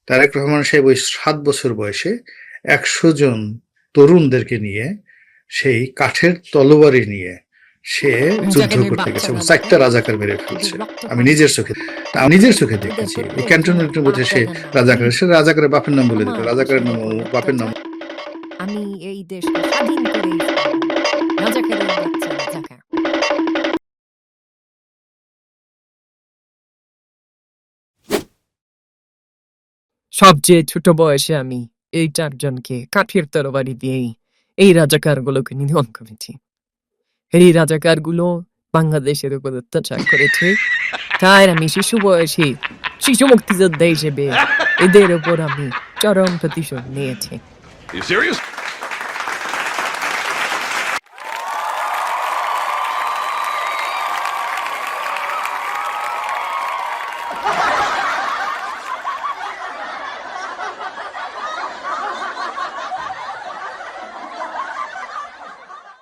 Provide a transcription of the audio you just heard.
তারেক রহমান সাহেব ওই 7 বছর বয়সে 100 জন তরুণদেরকে নিয়ে সেই কাঠের তলোয়ারি নিয়ে সে যুদ্ধ করতে গেছে এবং 4টা রাজাকার মেরে ফেলছে। আমি নিজের চোখে দেখেছি। এই ক্যান্টনমেন্টের মধ্যে সে রাজাকারের বাপের নাম বলে দিত, রাজাকারের নাম বাপের নাম। আমি এই দেশকে স্বাধীন করেই ছাড়বো। রাজাকারের বাচ্চা রাজাকার। সবচেয়ে ছোট বয়সে আমি এই 4 জনকে কাঠের তরবারি দিয়েই এই রাজাকারগুলোকে নিধন করেছি। এই রাজাকারগুলো বাংলাদেশের উপর অত্যাচার করেছে, তাই আমি শিশু মুক্তিযোদ্ধা হিসেবে এদের উপর আমি চরম প্রতিশোধ নিয়েছি। You serious?